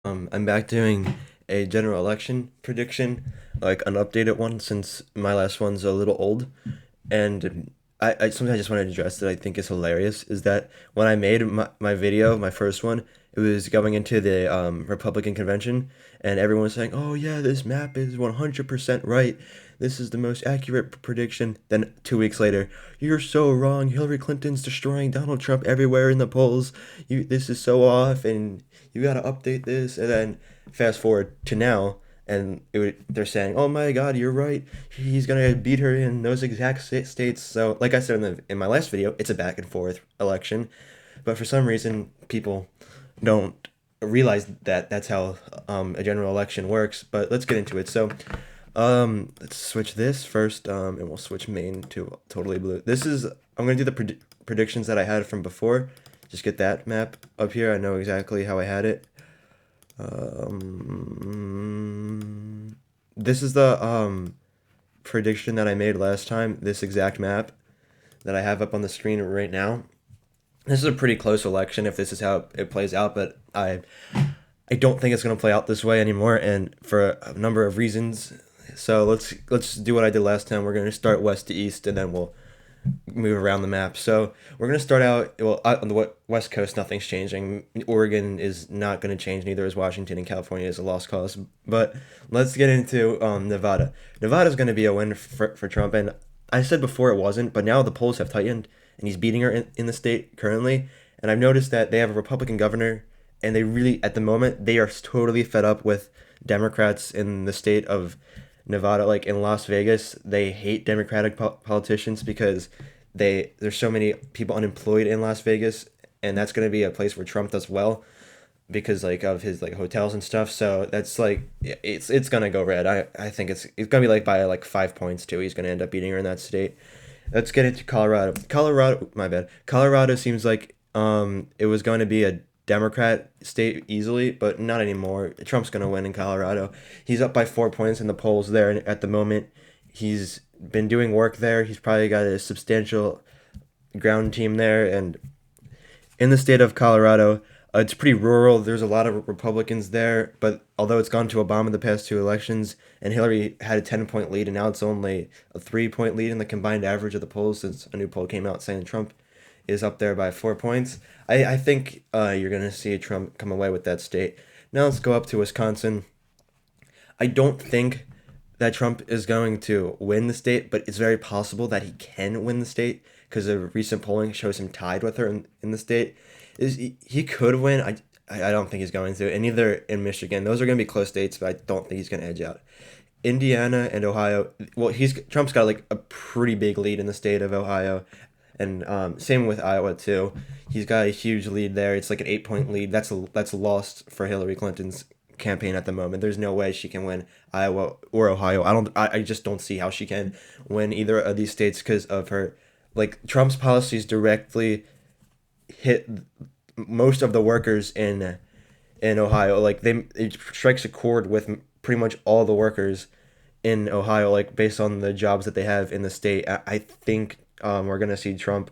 I'm back doing a general election prediction, like an updated one since my last one's a little old. And I something I just wanted to address that I think is hilarious is that when I made my video, my first one, it was going into the Republican convention, and everyone was saying, "Oh yeah, this map is 100% right. This is the most accurate prediction." Then 2 weeks later, "You're so wrong. Hillary Clinton's destroying Donald Trump everywhere in the polls. This is so off, and you gotta update this." And then fast forward to now, and they're saying, "Oh my God, you're right. He's gonna beat her in those exact states." So, like I said in my last video, it's a back and forth election, but for some reason, people don't realize that that's how a general election works. But let's get into it. So, let's switch this first, and we'll switch Maine to totally blue. I'm gonna do the predictions that I had from before. Just get that map up here. I know exactly how I had it. This is the prediction that I made last time. This exact map that I have up on the screen right now. This is a pretty close election if this is how it plays out, but I don't think it's going to play out this way anymore, and for a number of reasons. So let's do what I did last time. We're going to start west to east, and then we'll move around the map. So we're going to start out, well, on the west coast, nothing's changing. Oregon is not going to change, neither is Washington, and California is a lost cause. But let's get into Nevada. Nevada's going to be a win for Trump, and I said before it wasn't, but now the polls have tightened, and he's beating her in the state currently. And I've noticed that they have a Republican governor, and they really, at the moment, they are totally fed up with Democrats in the state of Nevada. Like in Las Vegas, they hate Democratic politicians because there's so many people unemployed in Las Vegas, and that's going to be a place where Trump does well because like of his like hotels and stuff. So that's like it's gonna go red. I think it's gonna be like by like 5 points too. He's gonna end up beating her in that state. Let's get into Colorado. My bad. Colorado seems like it was going to be a Democrat state easily, but not anymore. Trump's going to win in Colorado. He's up by 4 points in the polls there at the moment. He's been doing work there. He's probably got a substantial ground team there, and in the state of Colorado, it's pretty rural. There's a lot of Republicans there, but although it's gone to Obama the past two elections, and Hillary had a 10-point lead, and now it's only a 3-point lead in the combined average of the polls since a new poll came out saying Trump is up there by 4 points. I think you're going to see Trump come away with that state. Now let's go up to Wisconsin. I don't think that Trump is going to win the state, but it's very possible that he can win the state because the recent polling shows him tied with her in the state. He could win. I don't think he's going to, and neither in Michigan. Those are going to be close states, but I don't think he's going to edge out. Indiana and Ohio. Well, he's Trump's got like a pretty big lead in the state of Ohio, and same with Iowa too. He's got a huge lead there. It's like an 8-point lead. That's lost for Hillary Clinton's campaign at the moment. There's no way she can win Iowa or Ohio. I just don't see how she can win either of these states because of her, like Trump's policies directly hit most of the workers in Ohio. Like it strikes a chord with pretty much all the workers in Ohio, like based on the jobs that they have in the state. I think we're gonna see Trump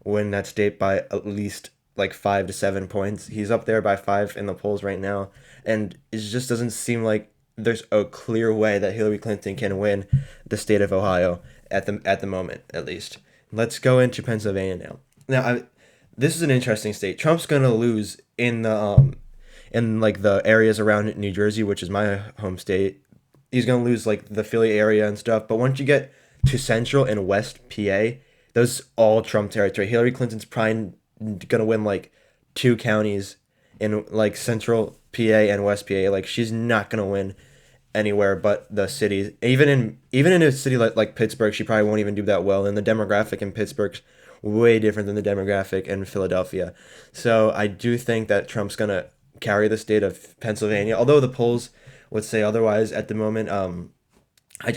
win that state by at least like 5 to 7 points. He's up there by 5 in the polls right now, and it just doesn't seem like there's a clear way that Hillary Clinton can win the state of Ohio at the moment, at least. Let's go into Pennsylvania now. This is an interesting state. Trump's gonna lose in like the areas around New Jersey, which is my home state. He's gonna lose like the Philly area and stuff. But once you get to Central and West PA, those all Trump territory. Hillary Clinton's probably gonna win like two counties in like Central PA and West PA. Like she's not gonna win anywhere but the cities. Even in a city like Pittsburgh, she probably won't even do that well. And the demographic in Pittsburgh's way different than the demographic in Philadelphia. So I do think that Trump's gonna carry the state of Pennsylvania, although the polls would say otherwise at the moment.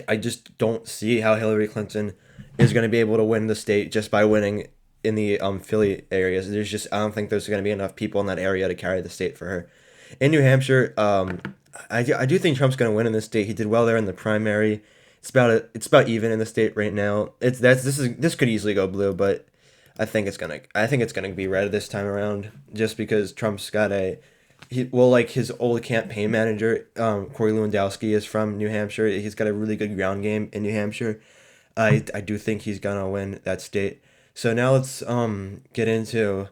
I just don't see how Hillary Clinton is going to be able to win the state just by winning in the Philly areas. I don't think there's going to be enough people in that area to carry the state for her. In New Hampshire, I do think Trump's going to win in this state. He did well there in the primary. It's about even in the state right now. This could easily go blue, but I think it's gonna be red this time around just because Trump's got like his old campaign manager, Corey Lewandowski, is from New Hampshire. He's got a really good ground game in New Hampshire. I do think he's gonna win that state. So now let's get into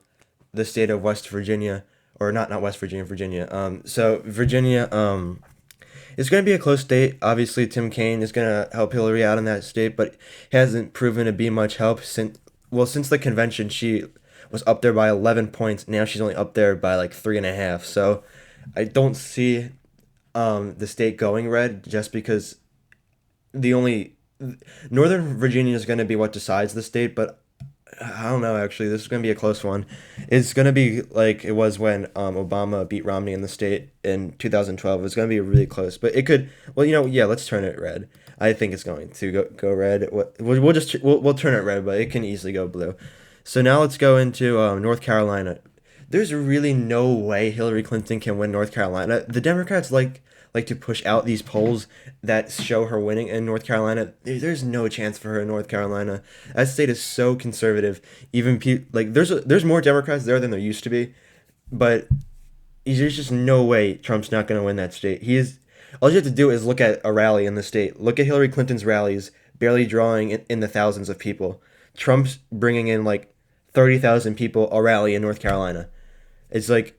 the state of West Virginia, or not West Virginia, Virginia. So Virginia, it's going to be a close state. Obviously, Tim Kaine is going to help Hillary out in that state, but he hasn't proven to be much help since the convention. She was up there by 11 points. Now she's only up there by like 3.5. So I don't see the state going red just because the only Northern Virginia is going to be what decides the state, but I don't know. Actually, this is going to be a close one. It's going to be like it was when Obama beat Romney in the state in 2012. It's going to be really close, but it could. Well, yeah. Let's turn it red. I think it's going to go red. We'll turn it red, but it can easily go blue. So now let's go into North Carolina. There's really no way Hillary Clinton can win North Carolina. The Democrats like to push out these polls that show her winning in North Carolina. There's no chance for her in North Carolina. That state is so conservative. Even there's more Democrats there than there used to be, but there's just no way Trump's not going to win that state. He is. All you have to do is look at a rally in the state. Look at Hillary Clinton's rallies, barely drawing in the thousands of people. Trump's bringing in like 30,000 people a rally in North Carolina. It's like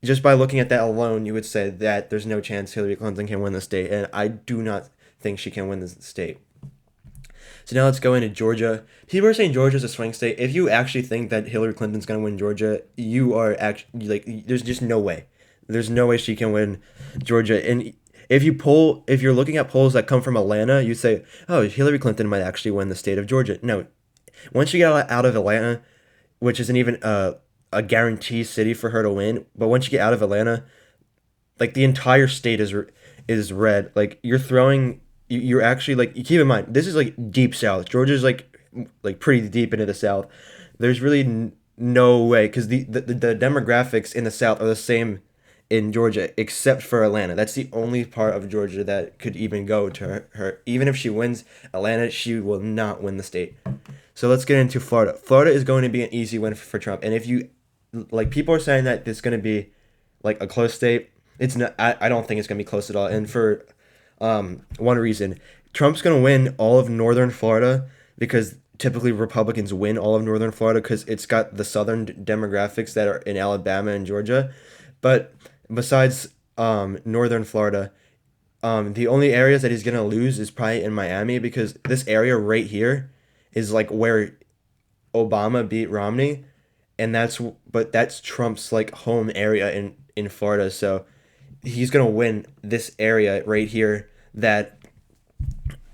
just by looking at that alone, you would say that there's no chance Hillary Clinton can win the state, and I do not think she can win the state. So now let's go into Georgia. People are saying Georgia's a swing state. If you actually think that Hillary Clinton's going to win Georgia, you are actually like, there's just no way. There's no way she can win Georgia. And if you're looking at polls that come from Atlanta, you say, oh, Hillary Clinton might actually win the state of Georgia. No, once you get out of Atlanta, which isn't even a guarantee city for her to win, but once you get out of Atlanta, like the entire state is red. Like you're actually like, you keep in mind this is like deep south. Georgia's like pretty deep into the south. There's really no way because the demographics in the south are the same in Georgia except for Atlanta. That's the only part of Georgia that could even go to her. Even if she wins Atlanta, she will not win the state. So let's get into Florida. Florida is going to be an easy win for Trump. And if you like, people are saying that it's going to be like a close state. It's not. I don't think it's going to be close at all. And for one reason, Trump's going to win all of northern Florida because typically Republicans win all of northern Florida because it's got the southern demographics that are in Alabama and Georgia. But besides northern Florida, the only areas that he's going to lose is probably in Miami because this area right here is like where Obama beat Romney, and that's Trump's like home area in Florida. So he's gonna win this area right here that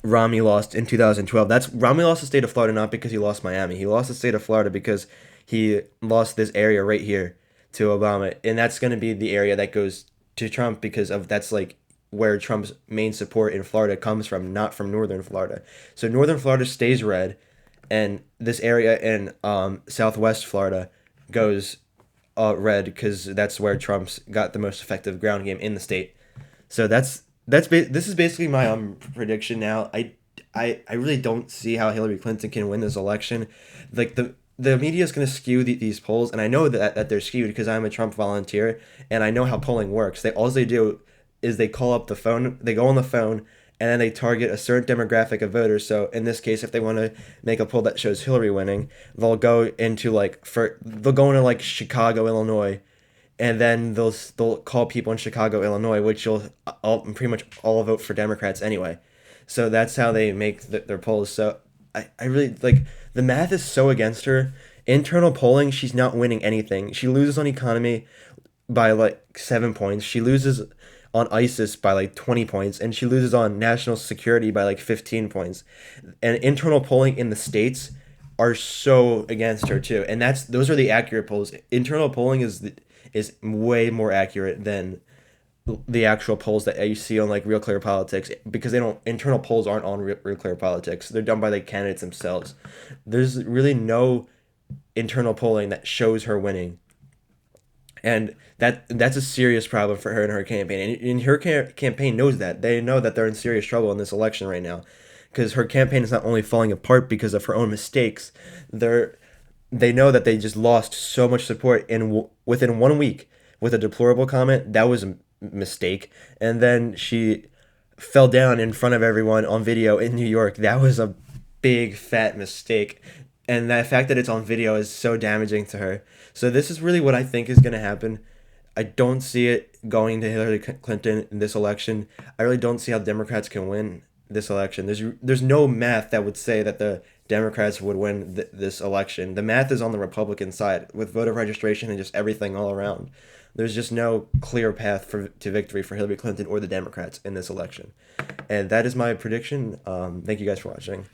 Romney lost in 2012. That's Romney lost the state of Florida not because he lost Miami. He lost the state of Florida because he lost this area right here to Obama, and that's gonna be the area that goes to Trump because of that's like where Trump's main support in Florida comes from, not from northern Florida. So northern Florida stays red, and this area in southwest Florida goes red because that's where Trump's got the most effective ground game in the state. So this is basically my prediction now. I really don't see how Hillary Clinton can win this election. Like the media is going to skew these polls, and I know that they're skewed because I'm a Trump volunteer and I know how polling works. All they do is they call up the phone, they go on the phone, and then they target a certain demographic of voters. So in this case, if they want to make a poll that shows Hillary winning, they'll go into like Chicago, Illinois, and then they'll call people in Chicago, Illinois, which will pretty much all vote for Democrats anyway. So that's how they make their polls. So I really like the math is so against her. Internal polling, she's not winning anything. She loses on economy by like 7 points. She loses on ISIS by like 20 points, and she loses on national security by like 15 points. And internal polling in the states are so against her too. And those are the accurate polls. Internal polling is way more accurate than the actual polls that you see on like Real Clear Politics because internal polls aren't on Real Clear Politics. They're done by the candidates themselves. There's really no internal polling that shows her winning. And that's a serious problem for her and her campaign. And her campaign knows that. They know that they're in serious trouble in this election right now. Because her campaign is not only falling apart because of her own mistakes, they know that they just lost so much support within 1 week. with a deplorable comment, that was a mistake. And then she fell down in front of everyone on video in New York. That was a big fat mistake. And the fact that it's on video is so damaging to her. So this is really what I think is going to happen. I don't see it going to Hillary Clinton in this election. I really don't see how Democrats can win this election. There's no math that would say that the Democrats would win this election. The math is on the Republican side with voter registration and just everything all around. There's just no clear path to victory for Hillary Clinton or the Democrats in this election. And that is my prediction. Thank you guys for watching.